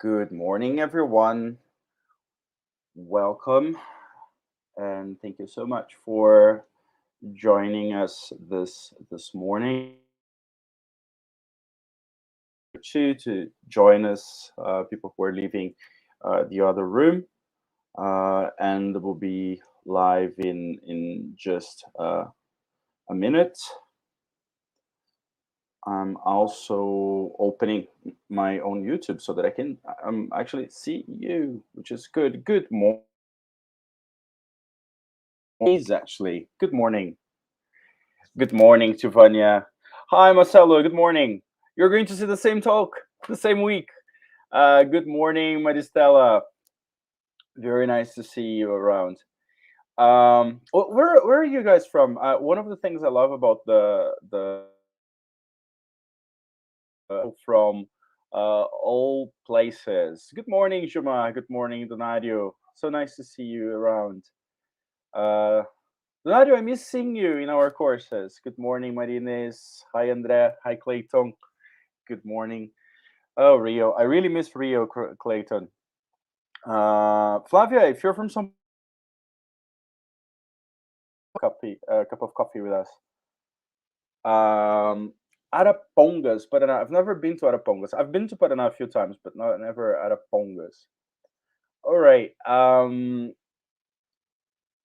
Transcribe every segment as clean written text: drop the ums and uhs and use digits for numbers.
Good morning, everyone. Welcome, and thank you so much for joining us this morning. To join us, people who are leaving the other room, and we'll be live in just a minute. I'm also opening my own YouTube so that I can actually see you, which is good. Good morning. Actually, good morning. Good morning, Tivania. Hi, Marcelo. Good morning. You're going to see the same talk the same week. Good morning, Maristella. Very nice to see you around. Where are you guys from? One of the things I love about the from all places. Good morning, Juma. Good morning, Donadio. So nice to see you around. Uh, Donadio, I miss seeing you in our courses. Good morning, Marines. Hi, Andrea. Hi, Clayton. Good morning. Oh, Rio. I really miss Rio, Clayton. Flavia, if you're from some cup of coffee with us. Arapongas, Paraná. I've never been to Arapongas. I've been to Paraná a few times, but never Arapongas. All right.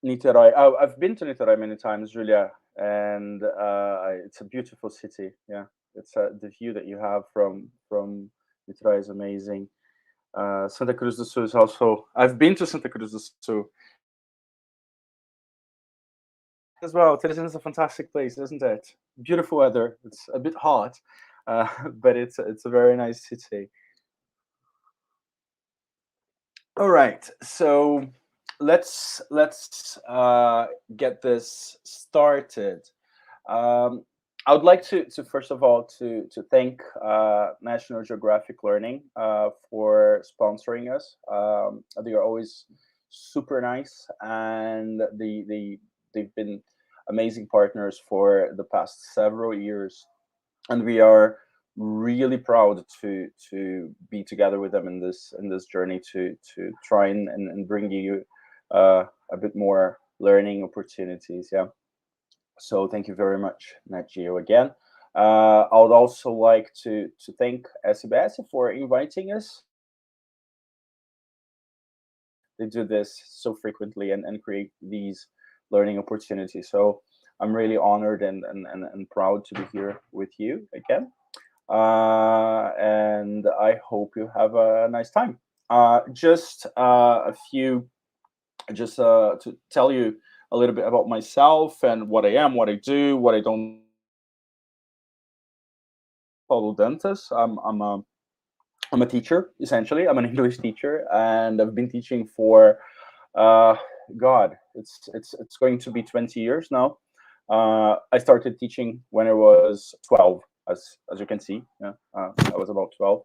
Niterói. Oh, I've been to Niterói many times, Julia, and it's a beautiful city. Yeah, it's the view that you have from Niterói is amazing. Santa Cruz do Sul is also. I've been to Santa Cruz do Sul as well. Teresina is a fantastic place, isn't it? Beautiful weather. It's a bit hot, but it's a very nice city. All right, so let's get this started. Um, I would like to first of all to thank National Geographic Learning for sponsoring us. They are always super nice, and they've been amazing partners for the past several years, and we are really proud to be together with them in this journey to try and bring you a bit more learning opportunities. Yeah. So thank you very much, NetGeo, again. I would also like to thank SBS for inviting us. They do this so frequently and create these learning opportunities. So I'm really honored and proud to be here with you again. And I hope you have a nice time. Just a few, just to tell you a little bit about myself and what I am, what I do, what I don't. Paulo Dantas. I'm a teacher essentially. I'm an English teacher, and I've been teaching for uh, God. It's going to be 20 years now. I started teaching when I was 12, as you can see. Yeah, I was about 12.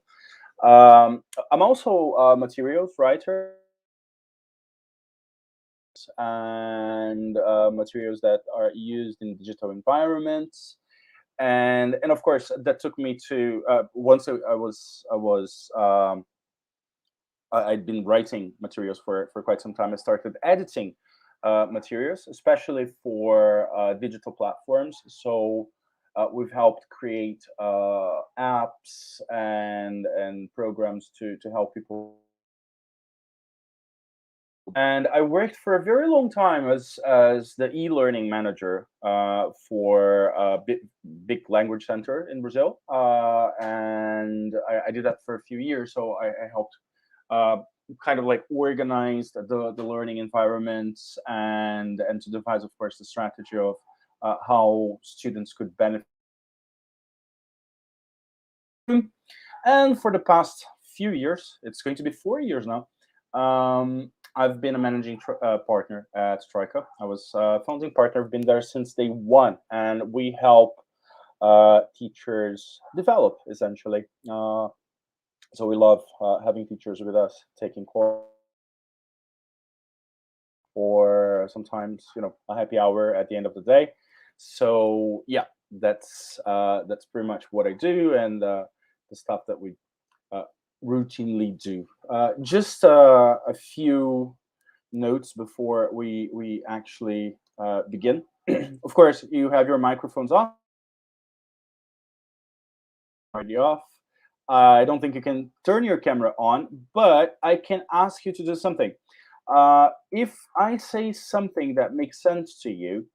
I'm also a materials writer and materials that are used in digital environments, and of course that took me to once I'd been writing materials for quite some time. I started editing materials, especially for digital platforms. So we've helped create apps and programs to help people. And I worked for a very long time as the e-learning manager for a big language center in Brazil, and I did that for a few years. So I helped uh, kind of like organize the learning environments and to devise, of course, the strategy of how students could benefit. And for the past few years, it's going to be 4 years now. I've been a managing partner at Troika. I was a founding partner. I've been there since day one, and we help teachers develop essentially. So we love having teachers with us, taking course, or sometimes a happy hour at the end of the day. So yeah, that's pretty much what I do, and the stuff that we uh, routinely do. Just a few notes before we actually begin. Of course, you have your microphones off, already off. I don't think you can turn your camera on, but I can ask you to do something. If I say something that makes sense to you,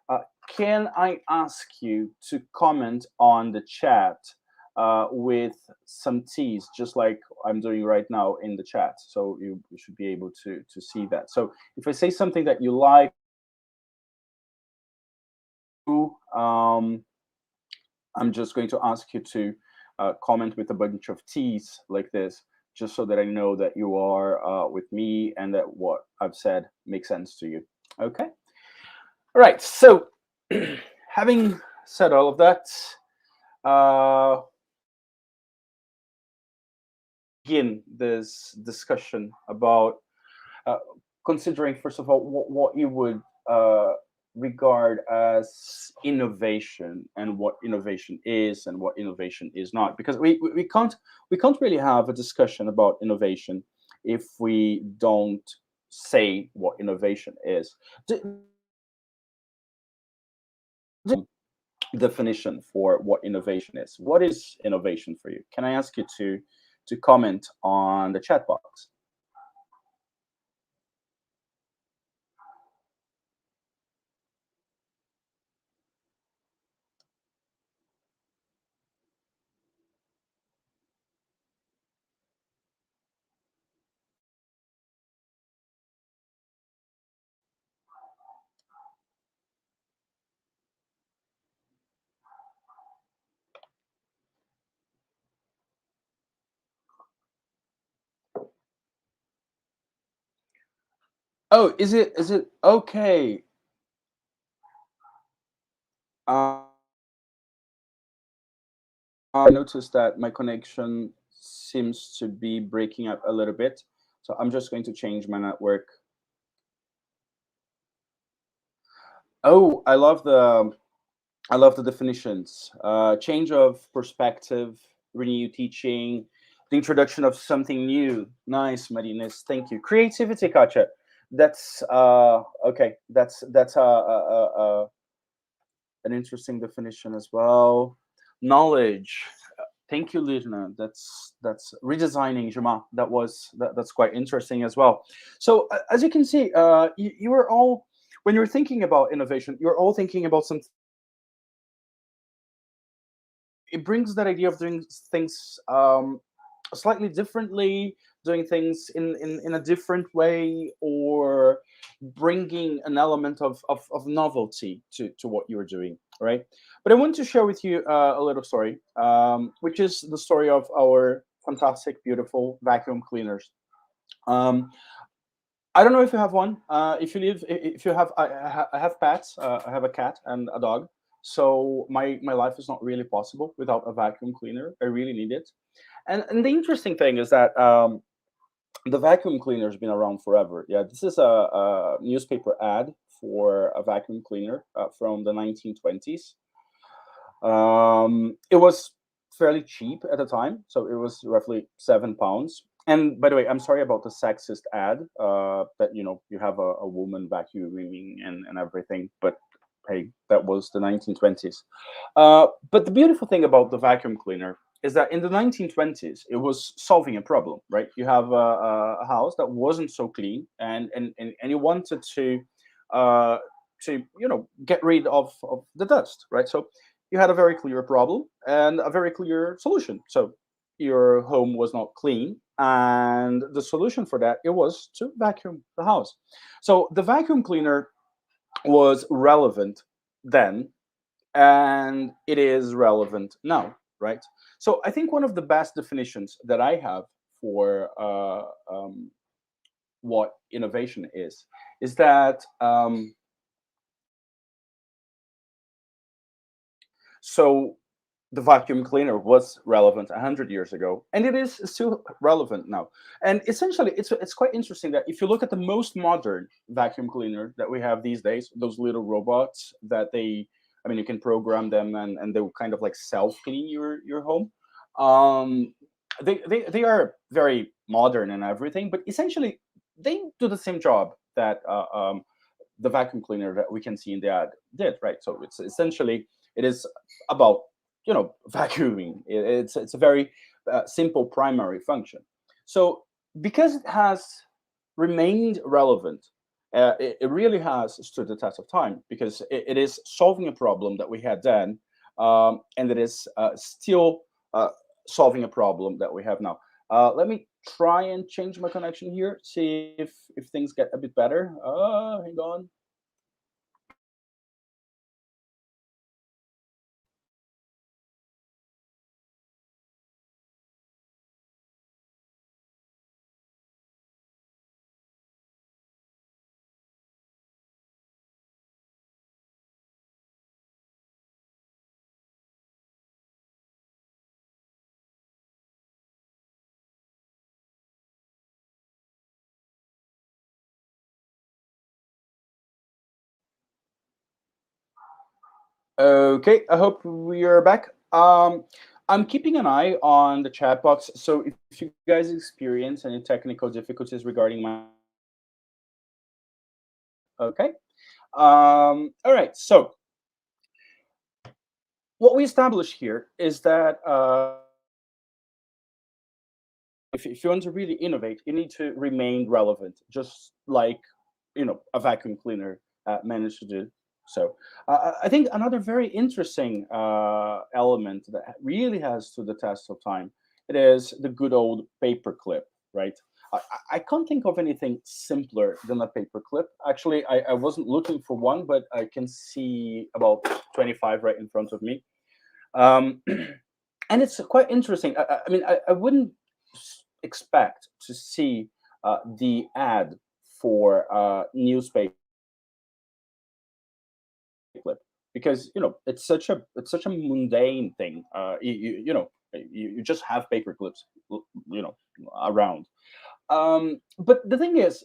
uh, can I ask you to comment on the chat with some T's, just like I'm doing right now in the chat? So you should be able to see that. So if I say something that you like, um, I'm just going to ask you to comment with a bunch of T's like this, just so that I know that you are with me and that what I've said makes sense to you. Okay. All right. So, having said all of that, uh, begin this discussion about uh, considering, first of all, what you would regard as innovation and what innovation is and what innovation is not, because we can't really have a discussion about innovation if we don't say what innovation is. Definition for what innovation is. What is innovation for you? Can I ask you to comment on the chat box? Oh, is it okay? Uh, I noticed that my connection seems to be breaking up a little bit, so I'm just going to change my network. Oh, I love the definitions. Change of perspective, renew teaching, the introduction of something new. Nice, Marines. Thank you. Creativity, Katja. That's okay. That's an interesting definition as well. Knowledge. Thank you, Lirna. That's redesigning Jama. That's quite interesting as well. So as you can see, you are all, when you're thinking about innovation, you're all thinking about some. It brings that idea of doing things slightly differently, doing things in a different way, or bringing an element of novelty to what you're doing, right? But I want to share with you a little story, which is the story of our fantastic, beautiful vacuum cleaners. Um, I don't know if you have one. If you live, if you have, I have pets. I have a cat and a dog. So my life is not really possible without a vacuum cleaner. I really need it. And the interesting thing is that the vacuum cleaner has been around forever. Yeah, this is a newspaper ad for a vacuum cleaner from the 1920s. It was fairly cheap at the time, so it was roughly £7. And by the way, I'm sorry about the sexist ad that you have a woman vacuuming and everything, but hey, that was the 1920s. But the beautiful thing about the vacuum cleaner is that in the 1920s, it was solving a problem, right? You have a house that wasn't so clean, and you wanted uh, to get rid of the dust, right? So you had a very clear problem and a very clear solution. So your home was not clean, and the solution for that, it was to vacuum the house. So the vacuum cleaner was relevant then, and it is relevant now, right? So I think one of the best definitions that I have for what innovation is that so the vacuum cleaner was relevant 100 years ago, and it is still relevant now. And essentially, it's quite interesting that if you look at the most modern vacuum cleaner that we have these days, those little robots that I mean, you can program them, and they will kind of like self clean your home. um they are very modern and everything, but essentially they do the same job that the vacuum cleaner that we can see in the ad did, right? So it's essentially, it is about, vacuuming. It's a very simple primary function. So because it has remained relevant, it really has stood the test of time, because it is solving a problem that we had then, and it is still solving a problem that we have now. Let me try and change my connection here, see if things get a bit better. Hang on. Okay, I hope we are back. I'm keeping an eye on the chat box, so if you guys experience any technical difficulties regarding my, okay. All right. So what we established here is that if you want to really innovate, you need to remain relevant, just like a vacuum cleaner managed to do. So I think another very interesting element that really has stood the test of time, it is the good old paperclip, right? I can't think of anything simpler than a paperclip. Actually, I wasn't looking for one, but I can see about 25 right in front of me. Um, and it's quite interesting. I mean, I wouldn't expect to see the ad for newspaper clip, because it's such a mundane thing. You just have paper clips, you know, around. But the thing is,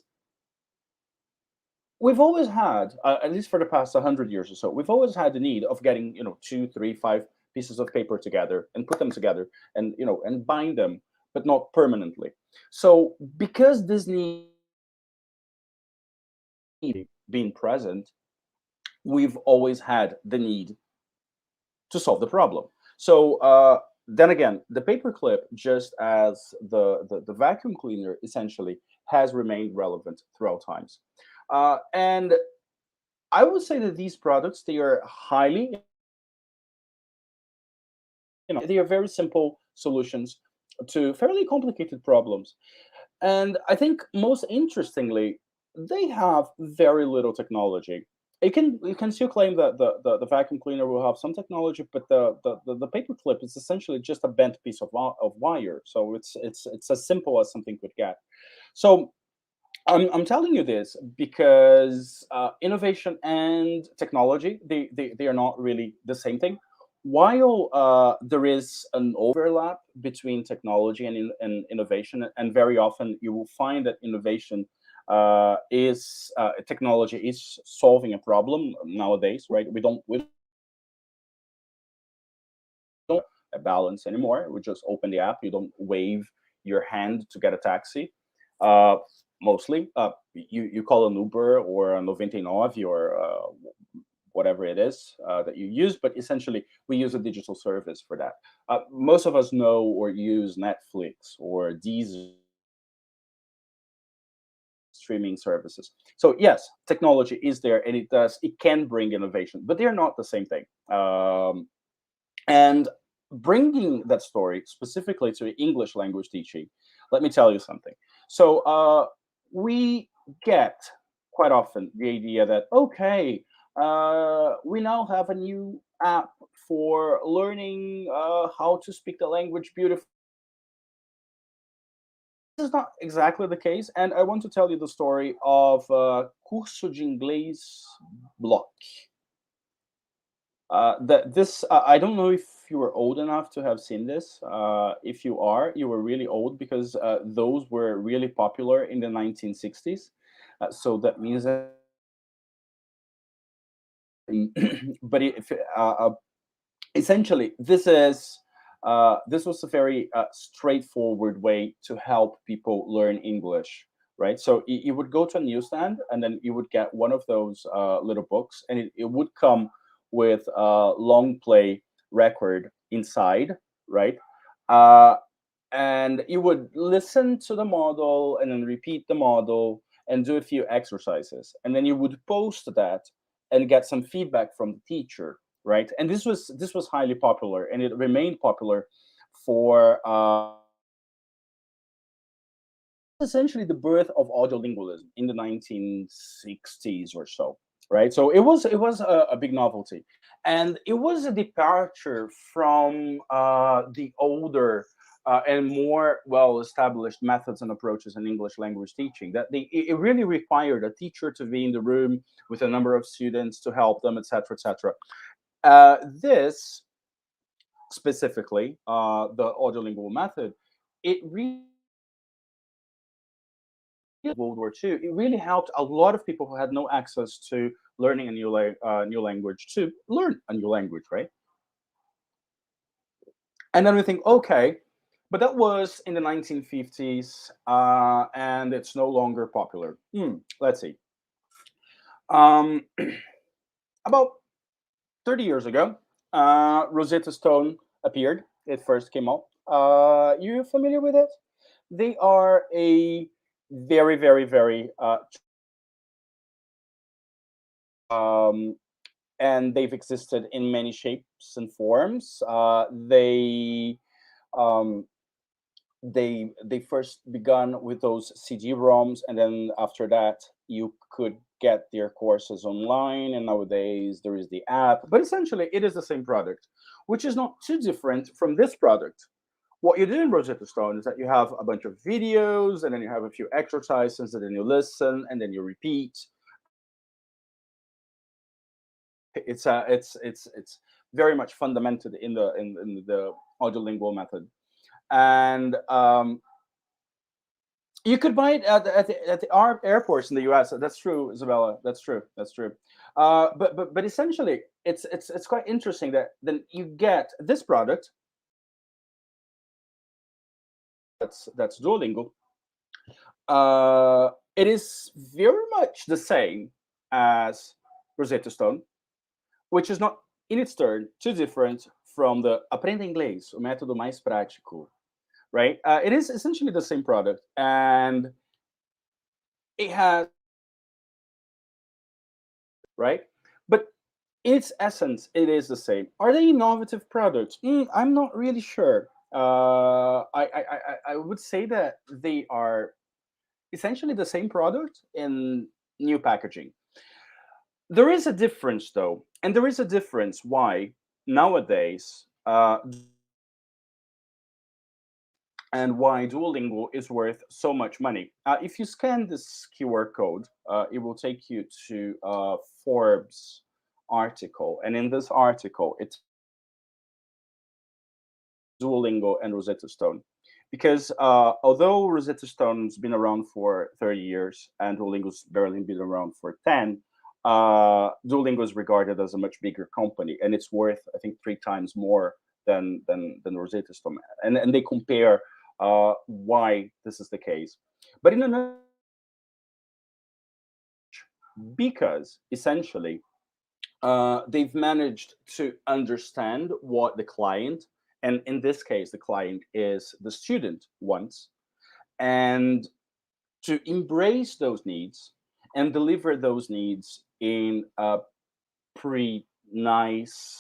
we've always had, at least for the past 100 years or so, we've always had the need of getting, two, three, five pieces of paper together and put them together, and and bind them, but not permanently. So because this need being present, we've always had the need to solve the problem. So then again, the paperclip, just as the vacuum cleaner, essentially has remained relevant throughout times. And I would say that these products, they are highly, they are very simple solutions to fairly complicated problems. And I think most interestingly, they have very little technology. You can still claim that the vacuum cleaner will have some technology, but the paper clip is essentially just a bent piece of wire. So it's as simple as something could get. So I'm telling you this because innovation and technology, they are not really the same thing. While there is an overlap between technology and innovation, and very often you will find that innovation is technology is solving a problem nowadays, right? We don't a balance anymore. We just open the app. You don't wave your hand to get a taxi. Uh, Mostly, you call an Uber or a 99 or whatever it is that you use, but essentially we use a digital service for that. Most of us know or use Netflix or these streaming services. So yes, technology is there, and it can bring innovation, but they're not the same thing. And bringing that story specifically to English language teaching, let me tell you something. So we get quite often the idea that, okay, we now have a new app for learning how to speak the language beautifully. This is not exactly the case, and I want to tell you the story of Curso de Inglês Block. I don't know if you were old enough to have seen this. If you are, you were really old, because those were really popular in the 1960s. So that means that, but if essentially this is This was a very straightforward way to help people learn English, right? So you would go to a newsstand and then you would get one of those little books, and it would come with a long play record inside, right? Uh, and you would listen to the model and then repeat the model and do a few exercises, and then you would post that and get some feedback from the teacher, right? And this was highly popular, and it remained popular for essentially the birth of audiolingualism in the 1960s or so, right? So it was a big novelty, and it was a departure from the older and more well-established methods and approaches in English language teaching. That it really required a teacher to be in the room with a number of students to help them, etc., etc. This specifically, the audiolingual method, it really World War II, it really helped a lot of people who had no access to learning a new language to learn a new language, right? And then we think, okay, but that was in the 1950s, and it's no longer popular. Let's see. Um, about 30 years ago, Rosetta Stone appeared. It first came out. You familiar with it? They are a very, very, very um, and they've existed in many shapes and forms. Um, they first begun with those CD-ROMs, and then after that, you could get their courses online. And nowadays, there is the app. But essentially, it is the same product, which is not too different from this product. What you do in Rosetta Stone is that you have a bunch of videos, and then you have a few exercises, and then you listen, and then you repeat. It's very much fundamented in the audiolingual method, and you could buy it at the airports in the U.S. That's true, Isabella. That's true. That's true. But essentially, it's quite interesting that then you get this product. That's Duolingo. It is very much the same as Rosetta Stone, which is not in its turn too different from the Aprenda Inglês, o método mais prático, right? It is essentially the same product, and it has, right? But in its essence, it is the same. Are they innovative products? I'm not really sure. I would say that they are essentially the same product in new packaging. There is a difference, though, and there is a difference why nowadays and why Duolingo is worth so much money. If you scan this QR code, it will take you to a Forbes article, and in this article, it's Duolingo and Rosetta Stone. Because although Rosetta Stone's been around for 30 years and Duolingo's barely been around for 10, Duolingo is regarded as a much bigger company, and it's worth, I think, 3 times more than Rosetta Stone. And they compare why this is the case. But in another, because essentially they've managed to understand what the client, and in this case, the client is the student, wants, and to embrace those needs and deliver those needs in a pretty nice,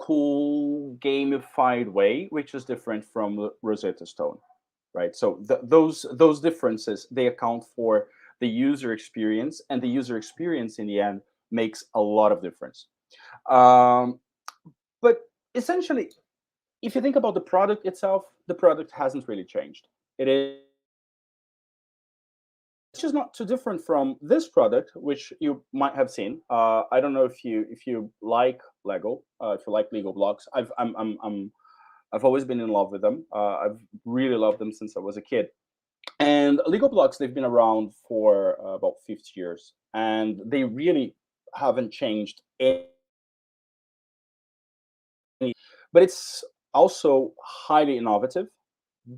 cool, gamified way, which is different from Rosetta Stone, right? So those differences, they account for the user experience, and the user experience in the end makes a lot of difference. Um, but essentially, if you think about the product itself, the product hasn't really changed. It is just not too different from this product, which you might have seen. I don't know if you like Lego, if you like Lego blocks. I've always been in love with them. I've really loved them since I was a kid. And Lego blocks, they've been around for about 50 years, and they really haven't changed but it's also highly innovative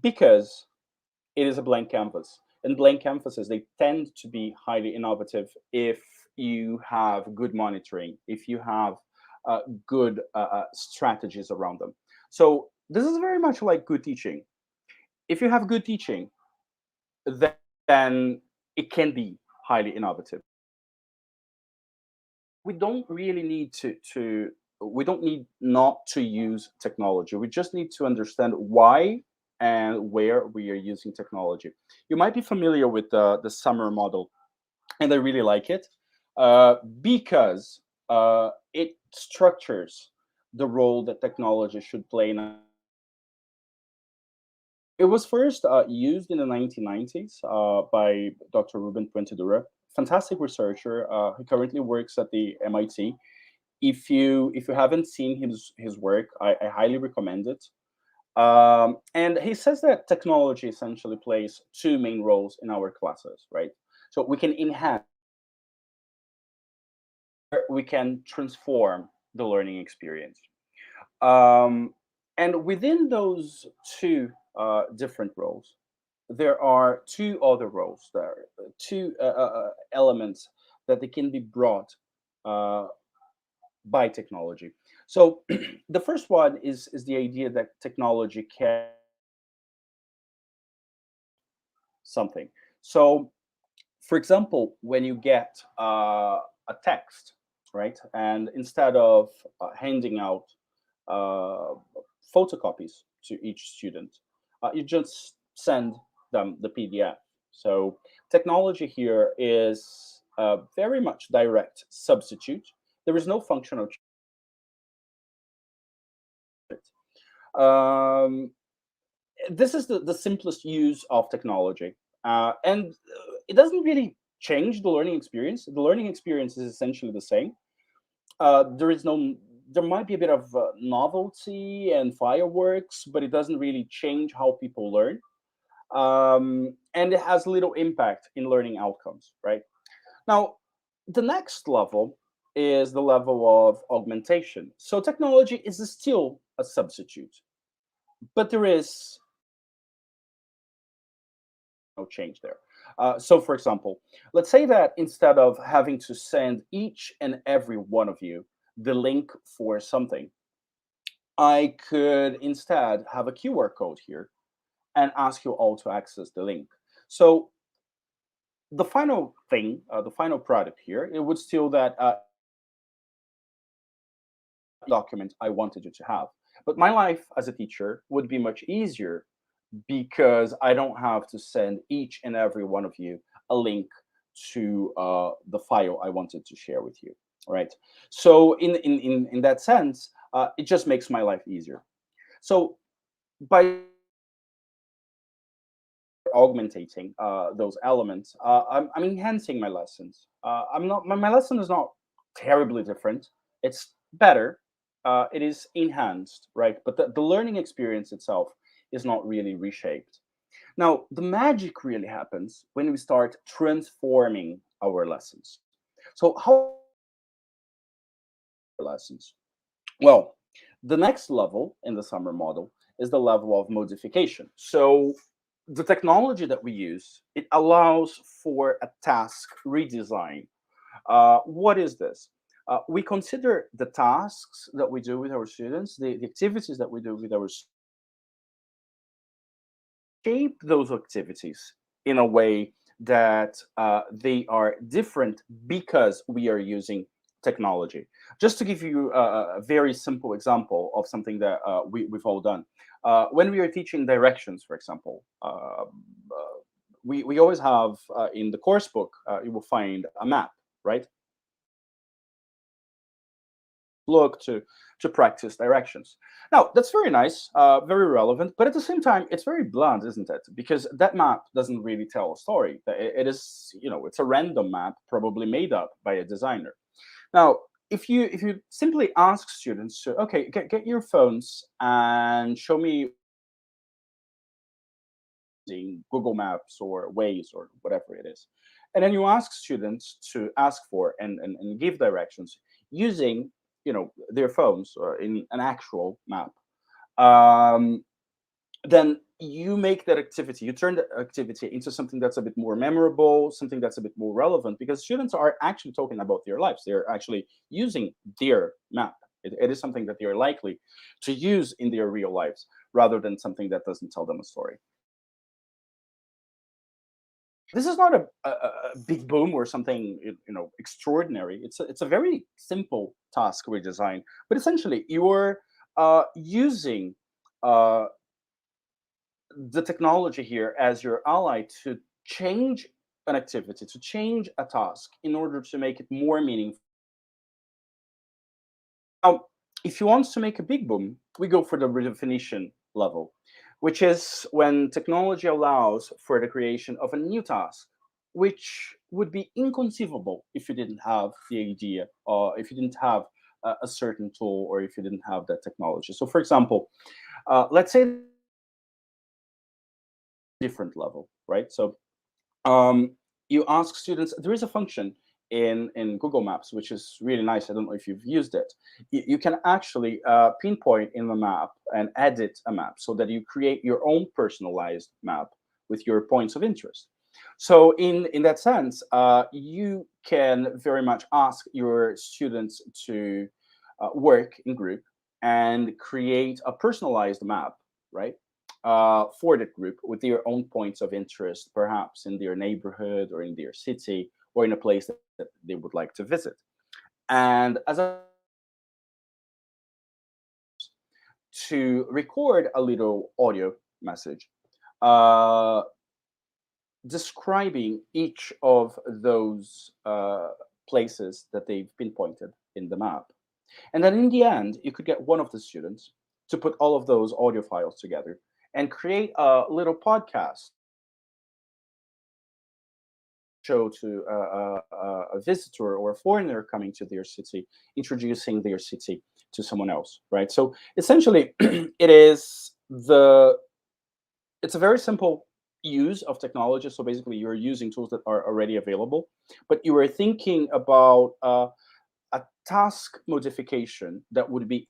because it is a blank canvas. And blank canvases, they tend to be highly innovative if you have good monitoring, if you have good strategies around them. So this is very much like good teaching. If you have good teaching, then it can be highly innovative. We don't really need to we don't need not to use technology. We just need to understand why and where we are using technology. You might be familiar with the summer model, and I really like it because it structures the role that technology should play in. It was first used in the 1990s by Dr. Ruben Puentedura, fantastic researcher. He currently works at the MIT. If you haven't seen his work, I highly recommend it. And he says that technology essentially plays two main roles in our classes, right? So we can enhance, we can transform the learning experience. Um, and within those two different roles, there are two other roles, there are two elements that they can be brought uh, by technology. So the first one is the idea that technology can something. So for example, when you get a text, right, and instead of handing out uh, photocopies to each student, you just send them the PDF. So technology here is very much direct substitute. There is no functional change. This is the simplest use of technology. And it doesn't really change the learning experience. The learning experience is essentially the same. There is no, there might be a bit of novelty and fireworks, but it doesn't really change how people learn. And it has little impact in learning outcomes, right? Now, the next level is the level of augmentation. So technology is still a substitute, but there is no change there. So, for example, let's say that instead of having to send each and every one of you the link for something, I could instead have a QR code here and ask you all to access the link. So, the final thing, the final product here, it would still that document I wanted you to have. But my life as a teacher would be much easier because I don't have to send each and every one of you a link to the file I wanted to share with you, right? So in that sense, it just makes my life easier. So by augmentating those elements, I'm enhancing my lessons. I'm not my lesson is not terribly different. It's better. It is enhanced, right? But the learning experience itself is not really reshaped. Now, the magic really happens when we start transforming our lessons. So, how lessons? Well, the next level in the summer model is the level of modification. So, the technology that we use, it allows for a task redesign. What is this? We consider the tasks that we do with our students, the activities that we do with our shape those activities in a way that they are different because we are using technology. Just to give you a very simple example of something that we've all done. When we are teaching directions, for example, we always have in the course book, you will find a map, right? Look to practice directions. Now that's very nice, very relevant, but at the same time, it's very blunt, isn't it? Because that map doesn't really tell a story. It is, it's a random map, probably made up by a designer. Now, if you simply ask students to, okay, get your phones and show me using Google Maps or Waze or whatever it is, and then you ask students to ask for and give directions using their phones or in an actual map, um, then you make that activity, you turn that activity into something that's a bit more memorable, something that's a bit more relevant, because students are actually talking about their lives. They're actually using their map. It is something that they are likely to use in their real lives, rather than something that doesn't tell them a story. This is not a big boom or something extraordinary. It's a very simple task redesign, but essentially you're using uh, the technology here as your ally to change an activity, to change a task in order to make it more meaningful. Now, if you want to make a big boom, we go for the redefinition level, which is when technology allows for the creation of a new task, which would be inconceivable if you didn't have the idea, or if you didn't have a certain tool, or if you didn't have that technology. So, for example, let's say different level, right? So um, you ask students. There is a function in Google Maps which is really nice. I don't know if you've used it. You can actually pinpoint in the map and edit a map so that you create your own personalized map with your points of interest. So in that sense, you can very much ask your students to work in group and create a personalized map, right? For that group with their own points of interest, perhaps in their neighborhood or in their city or in a place that they would like to visit. And as a to record a little audio message uh, describing each of those places that they've pinpointed in the map. And then in the end, you could get one of the students to put all of those audio files together and create a little podcast show to a visitor or a foreigner coming to their city, introducing their city to someone else, right? So essentially, it's a very simple use of technology. So basically, you're using tools that are already available, but you are thinking about a task modification that would be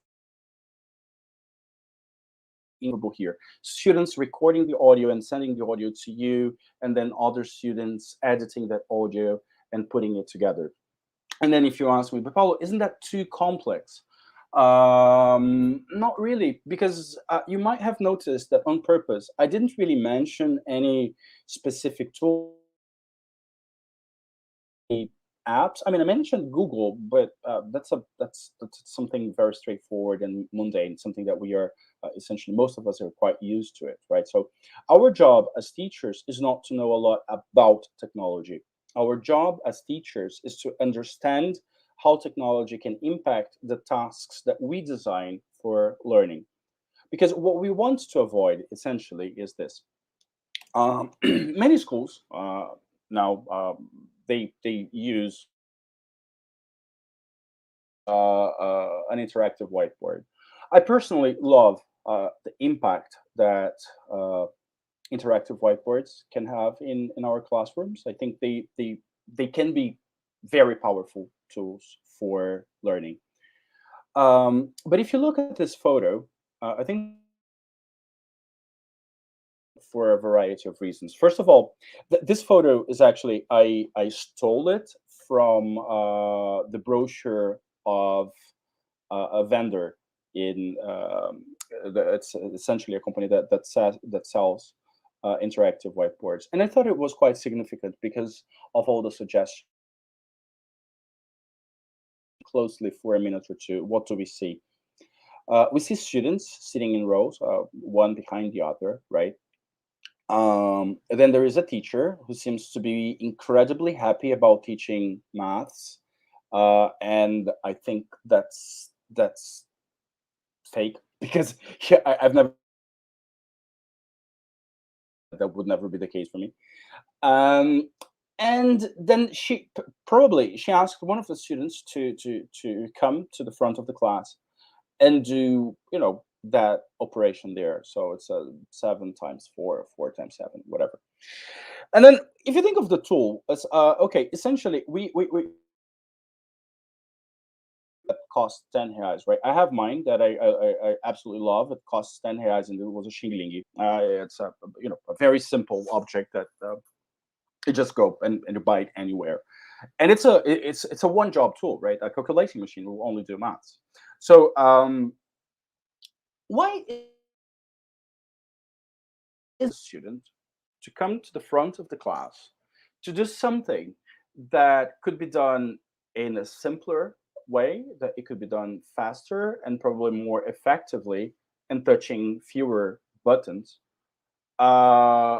here. Students recording the audio and sending the audio to you, and then other students editing that audio and putting it together. And then if you ask me, but Paulo, isn't that too complex? Not really, because you might have noticed that on purpose, I didn't really mention any specific tool apps. I mean, I mentioned Google, but that's something very straightforward and mundane, something that we are essentially most of us are quite used to it, right? So, our job as teachers is not to know a lot about technology. Our job as teachers is to understand how technology can impact the tasks that we design for learning. Because what we want to avoid essentially is this. Many schools now they use an interactive whiteboard. I personally love the impact that uh, interactive whiteboards can have in our classrooms. I think they can be very powerful tools for learning. But if you look at this photo, I think for a variety of reasons. First of all, this photo is actually I stole it from the brochure of a vendor in it's essentially a company that sells interactive whiteboards, and I thought it was quite significant because of all the suggestions. Closely for a minute or two, what do we see? We see students sitting in rows, one behind the other, right? Then there is a teacher who seems to be incredibly happy about teaching maths, and I think that's fake because yeah, I've never that would never be the case for me. Um, and then probably she asked one of the students to come to the front of the class and do that operation there. So it's a 7 times 4, 4 times 7, whatever. And then if you think of the tool as okay, essentially we costs 10 reais, right? I have mine that I absolutely love. It costs 10 reais, and it was a xing-ling. It's a, a very simple object that you just go and you buy it anywhere. And it's a one job tool, right? A calculating machine will only do maths. So why is a student to come to the front of the class to do something that could be done in a simpler way, that it could be done faster and probably more effectively and touching fewer buttons, uh,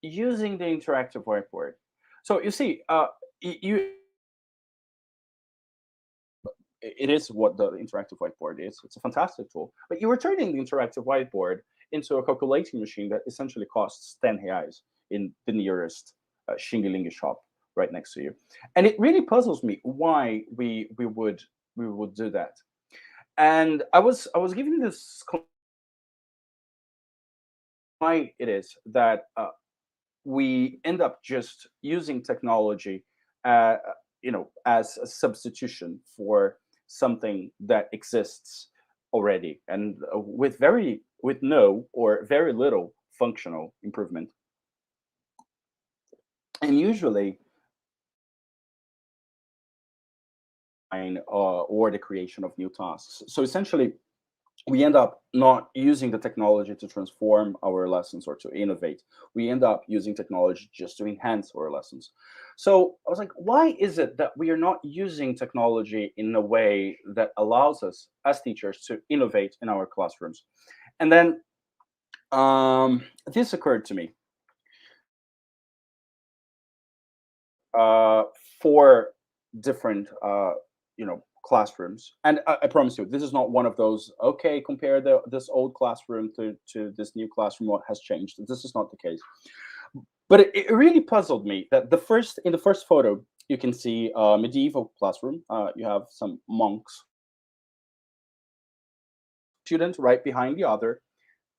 using the interactive whiteboard? So you see, you it is what the interactive whiteboard is. It's a fantastic tool. But you were turning the interactive whiteboard into a calculating machine that essentially costs 10 reais in the nearest Xing shop right next to you. And it really puzzles me why we would do that. And I was giving this why it is that we end up just using technology, uh, as a substitution for something that exists already, and with no or very little functional improvement. And usually, or the creation of new tasks. So essentially, we end up not using the technology to transform our lessons or to innovate. We end up using technology just to enhance our lessons. So I was like, why is it that we are not using technology in a way that allows us as teachers to innovate in our classrooms? And then this occurred to me. uh, four different classrooms, and I promise you this is not one of those, okay, compare this old classroom to this new classroom, what has changed. This is not the case. But it really puzzled me that in the first photo you can see a medieval classroom. You have some monks, students right behind the other,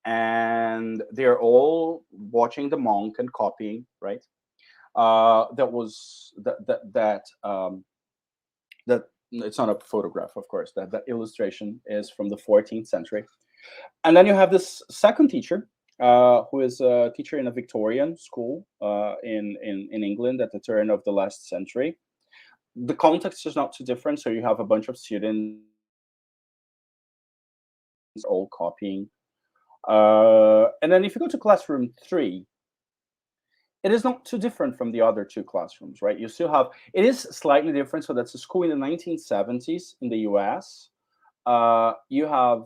and they're all watching the monk and copying, right? That was that It's not a photograph, of course. That illustration is from the 14th century. And then you have this second teacher, who is a teacher in a Victorian school in England at the turn of the last century. The context is not too different. So you have a bunch of students all copying. And then if you go to classroom 3, it is not too different from the other two classrooms, right? You still have, it is slightly different. So that's a school in the 1970s in the US. You have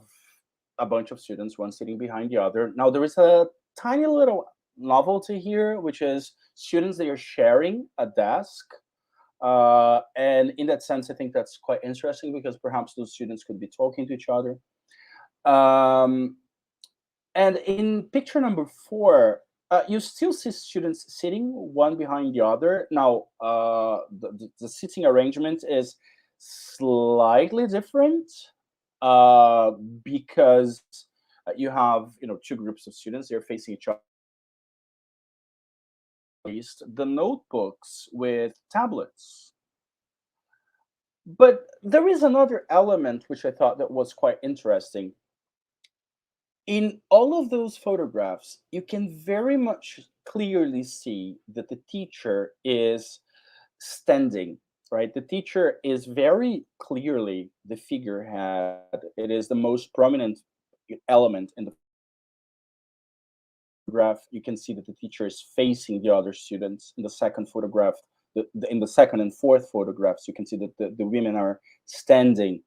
a bunch of students, one sitting behind the other. Now, there is a tiny little novelty here, which is students, they are sharing a desk. And in that sense, I think that's quite interesting because perhaps those students could be talking to each other. Um, and in picture number 4, you still see students sitting one behind the other. Now, the sitting arrangement is slightly different, uh, because you have two groups of students. They're facing each other. The notebooks with tablets. But there is another element which I thought that was quite interesting. In all of those photographs, you can very much clearly see that the teacher is standing, right? The teacher is very clearly the figurehead. It is the most prominent element in the photograph. You can see that the teacher is facing the other students. In the second photograph, in the second and fourth photographs, you can see that the women are standing.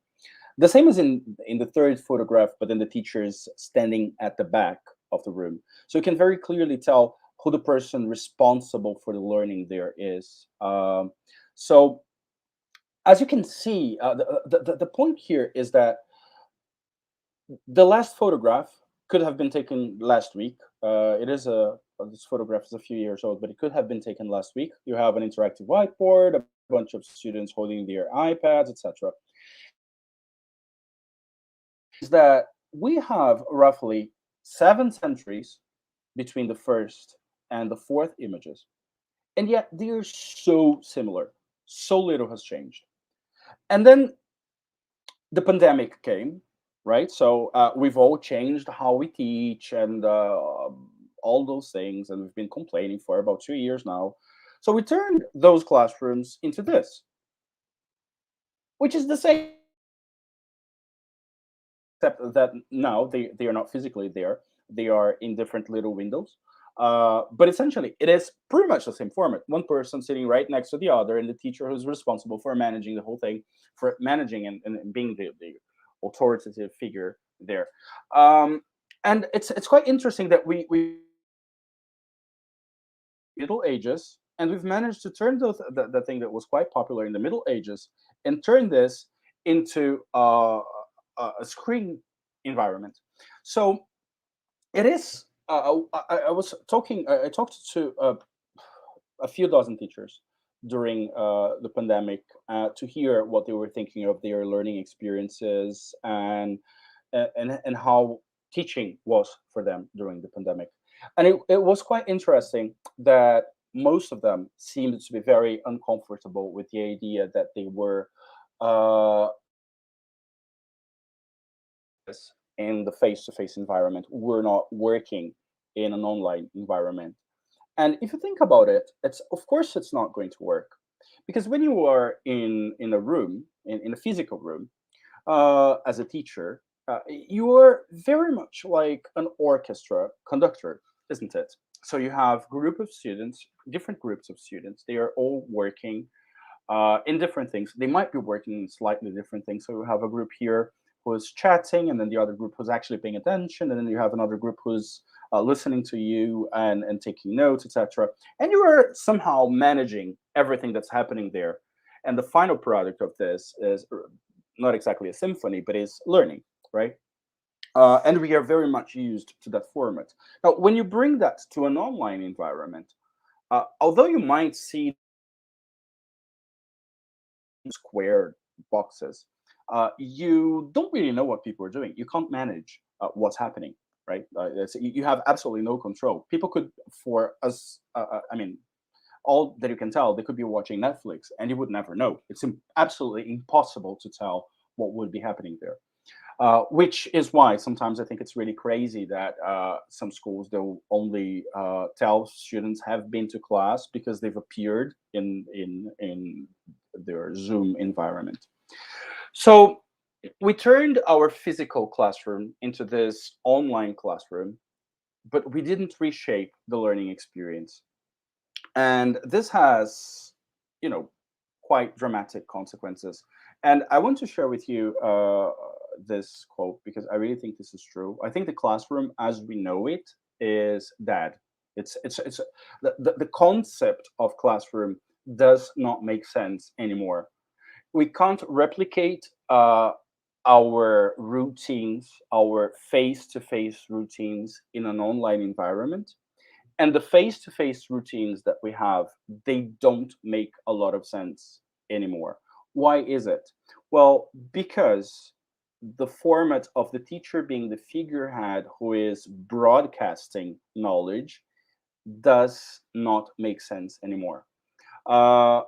The same as in the third photograph, but then the teacher is standing at the back of the room. So you can very clearly tell who the person responsible for the learning there is. So as you can see, the point here is that the last photograph could have been taken last week. This photograph is a few years old, but it could have been taken last week. You have an interactive whiteboard, a bunch of students holding their iPads, etc. Is that we have roughly 7 centuries between the first and the fourth images, and yet they are so similar. So little has changed. And then The pandemic came, right? So we've all changed how we teach and all those things, and we've been complaining for about 2 years now. So we turned those classrooms into this, which is the same, except that now they are not physically there. They are in different little windows. But essentially, it is pretty much the same format. One person sitting right next to the other, and the teacher who's responsible for managing the whole thing, for managing and being the authoritative figure there. Um, and it's quite interesting that we Middle Ages, and we've managed to turn the thing that was quite popular in the Middle Ages and turn this into a screen environment. So it is. I was talking. I talked to a few dozen teachers during the pandemic to hear what they were thinking of their learning experiences and how teaching was for them during the pandemic. And it was quite interesting that most of them seemed to be very uncomfortable with the idea that they were uh, in the face-to-face environment, were not working in an online environment. And if you think about it, it's of course it's not going to work, because when you are in a room, in a physical room, as a teacher, you are very much like an orchestra conductor, isn't it? So you have group of students, different groups of students. They are all working in different things. They might be working in slightly different things. So you have a group here who's chatting, and then the other group who's actually paying attention, and then you have another group who's listening to you and taking notes, etc. And you are somehow managing everything that's happening there. And the final product of this is not exactly a symphony, but is learning, right? And we are very much used to that format. Now, when you bring that to an online environment, although you might see square boxes, you don't really know what people are doing. You can't manage what's happening, right? You have absolutely no control. People could, for us, I mean, all that you can tell, they could be watching Netflix, and you would never know. It's absolutely impossible to tell what would be happening there. Which is why sometimes I think it's really crazy that some schools they'll only tell students have been to class because they've appeared in their Zoom environment. So we turned our physical classroom into this online classroom, but we didn't reshape the learning experience. And this has, you know, quite dramatic consequences. And I want to share with you this quote because I really think this is true. I think the classroom as we know it is dead. It's the concept of classroom does not make sense anymore. We can't replicate our routines, our face-to-face routines in an online environment. And the face-to-face routines that we have, they don't make a lot of sense anymore. Why is it? Well, because the format of the teacher being the figurehead who is broadcasting knowledge does not make sense anymore. uh,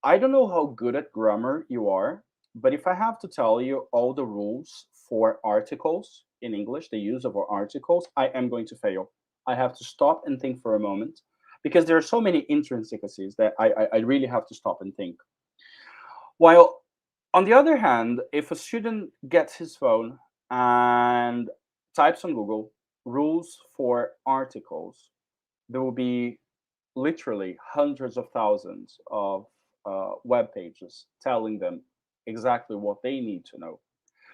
I don't know how good at grammar you are, but if I have to tell you all the rules for articles in English, the use of our articles, I am going to fail. I have to stop and think for a moment because there are so many intrinsicies that I really have to stop and think. While on the other hand, if a student gets his phone and types on Google rules for articles, there will be literally hundreds of thousands of web pages telling them exactly what they need to know.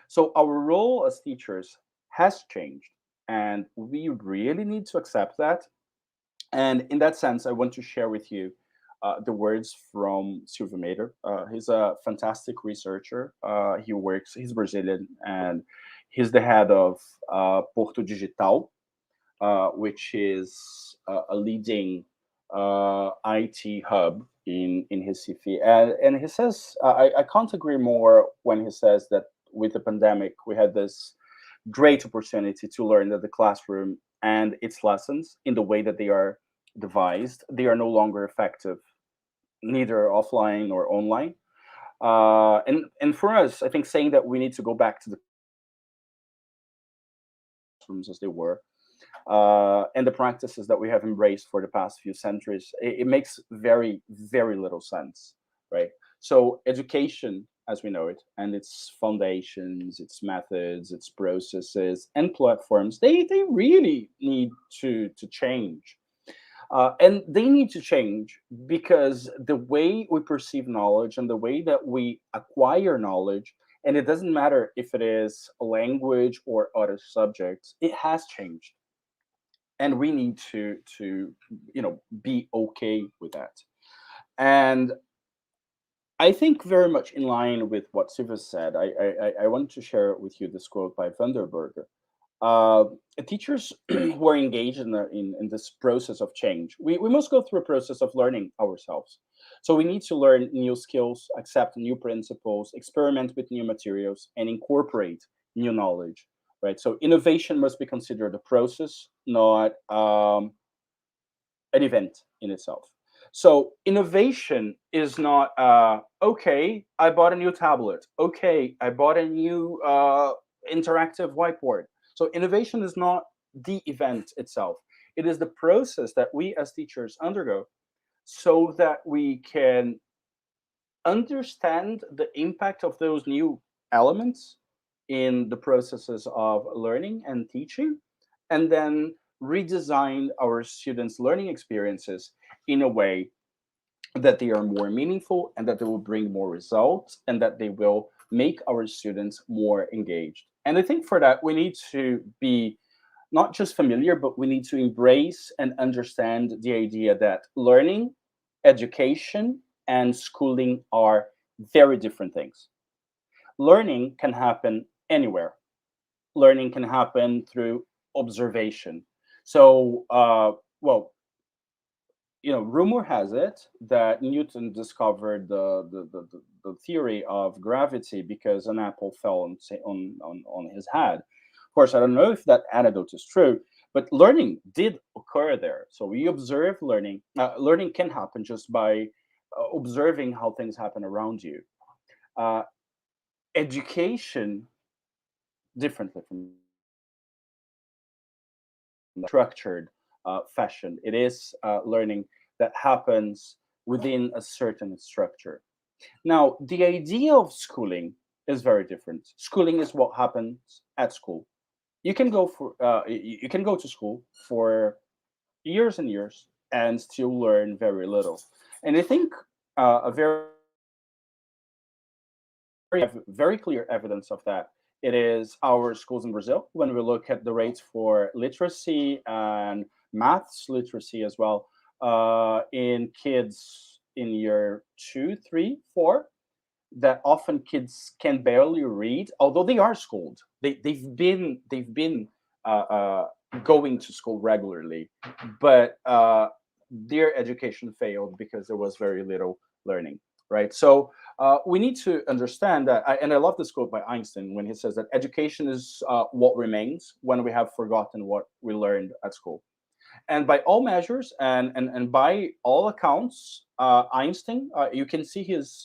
So our role as teachers has changed, and we really need to accept that. And in that sense, I want to share with you the words from Silvio Mader. He's a fantastic researcher. He's Brazilian, and he's the head of Porto Digital, which is a leading IT hub in Recife. And he says, I can't agree more when he says that with the pandemic, we had this great opportunity to learn that the classroom and its lessons in the way that they are devised, they are no longer effective, neither offline or online. And for us, I think saying that we need to go back to the classrooms as they were, and the practices that we have embraced for the past few centuries, it makes very, very little sense, right? So education, as we know it, and its foundations, its methods, its processes, and platforms, they really need to change. And they need to change because the way we perceive knowledge and the way that we acquire knowledge, and it doesn't matter if it is a language or other subjects, it has changed, and we need to be okay with that. And I think very much in line with what Siva said, I want to share with you this quote by Vanderberger. uh, Teachers who are engaged in this process of change, we must go through a process of learning ourselves. So we need to learn new skills, accept new principles, experiment with new materials, and incorporate new knowledge, right? So innovation must be considered a process, not an event in itself. So innovation is not okay, I bought a new tablet. Okay, I bought a new interactive whiteboard. So innovation is not the event itself. It is the process that we as teachers undergo so that we can understand the impact of those new elements in the processes of learning and teaching, and then redesign our students' learning experiences in a way that they are more meaningful and that they will bring more results and that they will make our students more engaged. And I think for that, we need to be not just familiar, but we need to embrace and understand the idea that learning, education, and schooling are very different things. Learning can happen anywhere. Learning can happen through observation. So, well, rumor has it that Newton discovered the theory of gravity because an apple fell on his head. Of course, I don't know if that anecdote is true, but learning did occur there. So we observe learning. Learning can happen just by observing how things happen around you. Uh, Education, differently from structured fashion, it is learning that happens within a certain structure. Now, the idea of schooling is very different. Schooling is what happens at school. You can go to school for years and years and still learn very little. And I think a very clear evidence of that, it is our schools in Brazil. When we look at the rates for literacy and maths literacy as well, in kids in year 2, 3, 4, that often kids can barely read, although they are schooled. They've been uh, uh, going to school regularly, but their education failed because there was very little learning. Right. So we need to understand that, and I love this quote by Einstein when he says that education is what remains when we have forgotten what we learned at school. And by all measures and by all accounts, Einstein, you can see his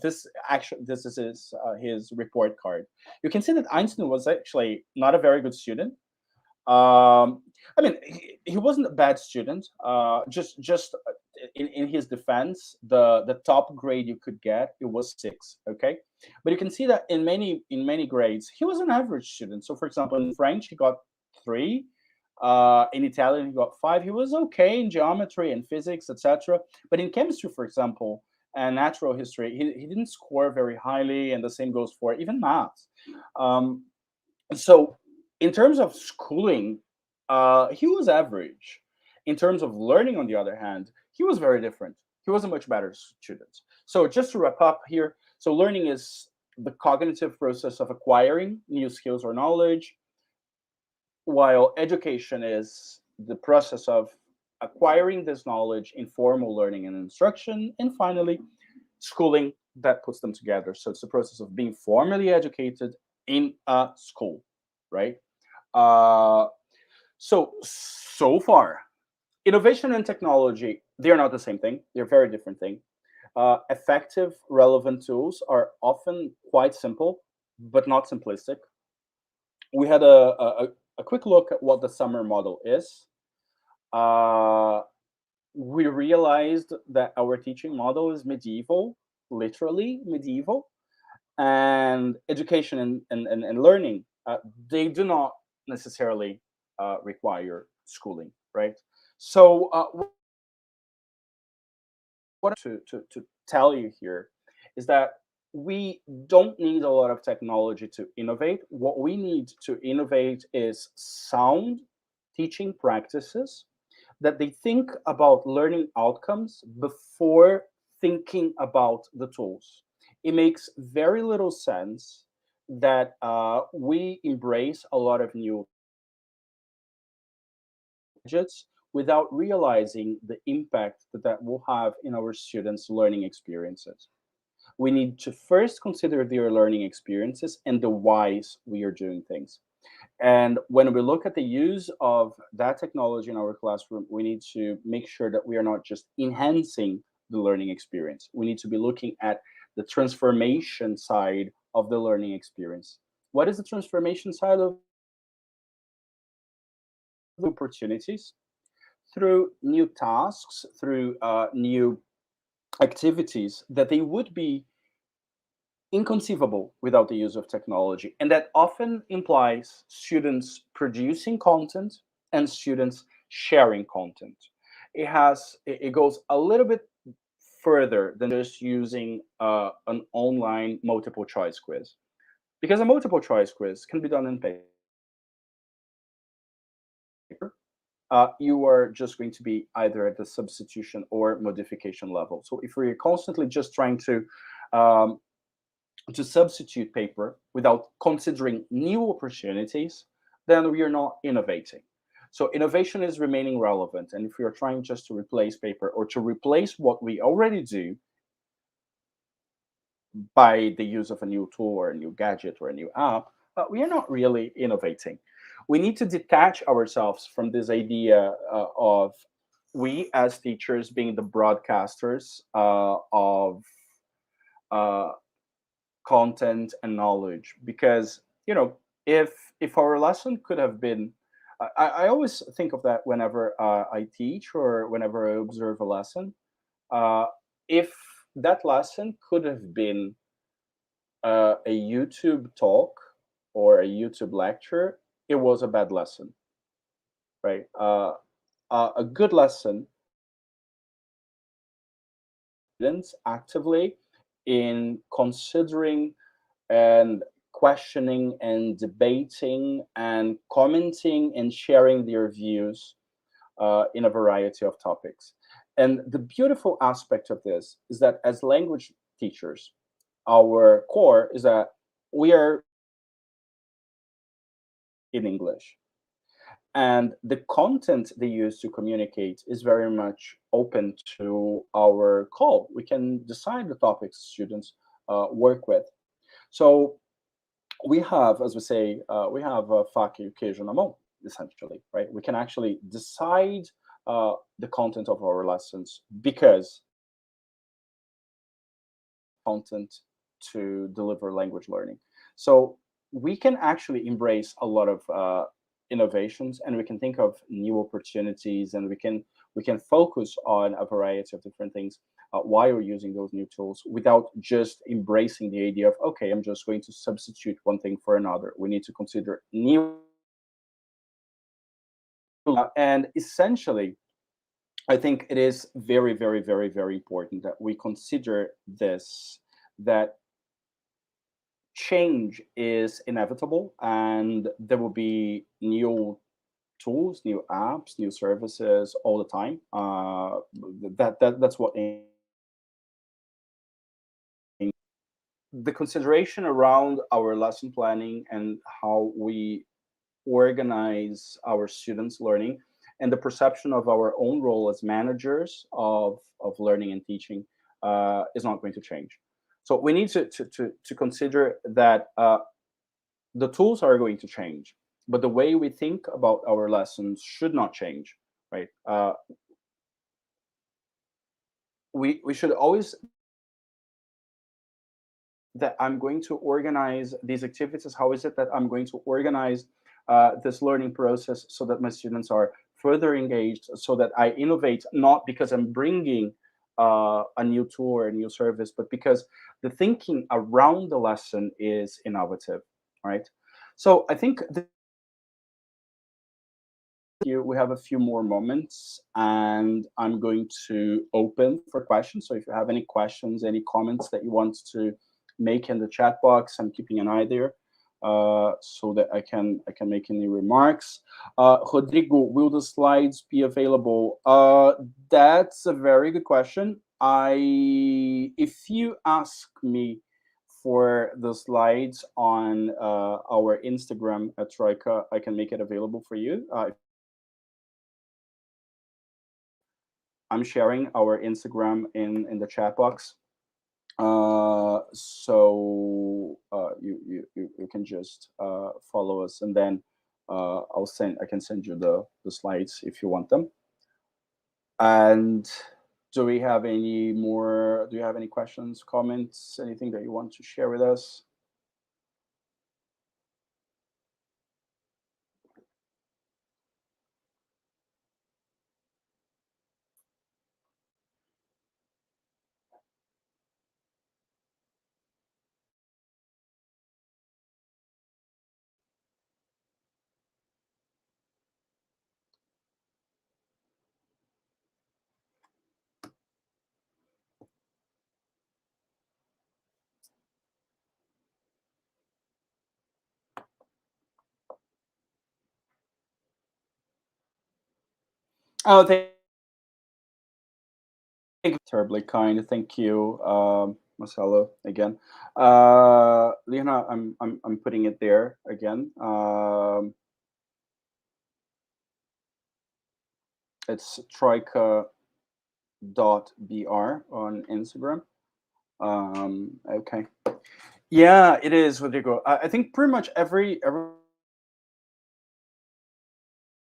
this actually this is his report card. You can see that Einstein was actually not a very good student. I mean, he wasn't a bad student. Just in his defense, the top grade you could get, it was 6. Okay, but you can see that in many grades he was an average student. So, for example, in French he got 3. In Italian he got 5. He was okay in geometry and physics, etc. But in chemistry, for example, and natural history, he didn't score very highly, and the same goes for even maths. Um, so in terms of schooling, he was average. In terms of learning, on the other hand, he was very different. He was a much better student. So just to wrap up here, so learning is the cognitive process of acquiring new skills or knowledge, while education is the process of acquiring this knowledge in formal learning and instruction, and finally schooling that puts them together. So it's the process of being formally educated in a school, right? Uh, so far, innovation and technology, they're not the same thing. They're very different thing. Effective, relevant tools are often quite simple, but not simplistic. We had a quick look at what the summer model is. Uh, we realized that our teaching model is medieval, literally medieval, and education and learning, they do not necessarily require schooling, right? So what to tell you here is that we don't need a lot of technology to innovate. What we need to innovate is sound teaching practices that they think about learning outcomes before thinking about the tools. It makes very little sense that we embrace a lot of new gadgets without realizing the impact that that will have in our students' learning experiences. We need to first consider their learning experiences and the whys we are doing things. And when we look at the use of that technology in our classroom, we need to make sure that we are not just enhancing the learning experience. We need to be looking at the transformation side of the learning experience. What is the transformation side of the opportunities? Through new tasks, through new activities that they would be inconceivable without the use of technology. And that often implies students producing content and students sharing content. It goes a little bit further than just using an online multiple choice quiz, because a multiple choice quiz can be done in paper. You are just going to be either at the substitution or modification level. So if we're constantly just trying um, to substitute paper without considering new opportunities, then we are not innovating. So innovation is remaining relevant. And if we are trying just to replace paper or to replace what we already do by the use of a new tool or a new gadget or a new app, we are not really innovating. We need to detach ourselves from this idea of we as teachers being the broadcasters of uh, content and knowledge, because if our lesson could have been, I always think of that whenever I teach or whenever I observe a lesson. uh, if that lesson could have been a YouTube talk or a YouTube lecture, it was a bad lesson, right? A good lesson students actively in considering and questioning and debating and commenting and sharing their views in a variety of topics. And the beautiful aspect of this is that as language teachers, our core is that we are in English. And the content they use to communicate is very much open to our call. We can decide the topics students work with. So we have, as we say, we have a fac occasion amont, essentially, right? We can actually decide the content of our lessons because content to deliver language learning. So we can actually embrace a lot of innovations, and we can think of new opportunities, and we can focus on a variety of different things while we're using those new tools without just embracing the idea of, okay, I'm just going to substitute one thing for another. We need to consider new and essentially I think it is very, very, very, very important that we consider this, that change is inevitable and there will be new tools, new apps, new services all the time. That's what the consideration around our lesson planning and how we organize our students' learning and the perception of our own role as managers of learning and teaching is not going to change. So we need to consider that the tools are going to change, but the way we think about our lessons should not change, right? We should always that I'm going to organize these activities? How is it that I'm going to organize this learning process so that my students are further engaged, so that I innovate, not because I'm bringing a new tool or a new service, but because the thinking around the lesson is innovative, right? So I think we have a few more moments, and I'm going to open for questions. So if you have any questions, any comments that you want to make in the chat box, I'm keeping an eye there so that I can make any remarks. Rodrigo, will the slides be available? That's a very good question. If you ask me for the slides on our Instagram at Troika, I can make it available for you. I'm sharing our Instagram in the chat box. You can just follow us, and then I can send you the slides if you want them. And do we have any more? Do you have any questions, comments, anything that you want to share with us? Oh, thank you. Terribly kind. Thank you, Marcelo. Again, Lena, I'm putting it there again. It's Troika .br on Instagram. Okay. Yeah, it is, Rodrigo. I think pretty much every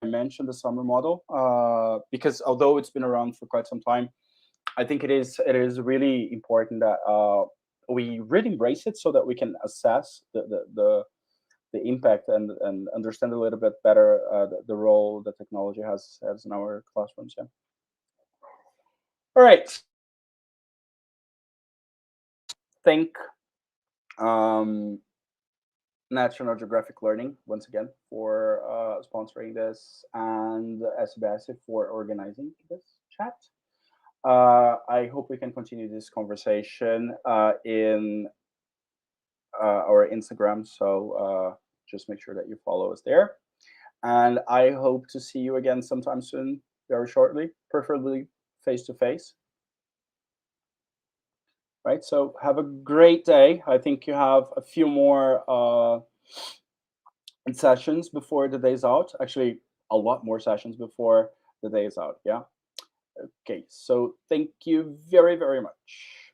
I mentioned the summer model because although it's been around for quite some time, I think it is really important that we really embrace it so that we can assess the impact and understand a little bit better the role that technology has in our classrooms. Yeah. All right. Thank um, National Geographic Learning once again for sponsoring this, and SBS for organizing this chat. I hope we can continue this conversation in our Instagram. So just make sure that you follow us there. And I hope to see you again sometime soon, very shortly, preferably face to face. Right. So have a great day. I think you have a few more sessions before the day's out. Actually, a lot more sessions before the day is out. Yeah. Okay. So thank you very, very much.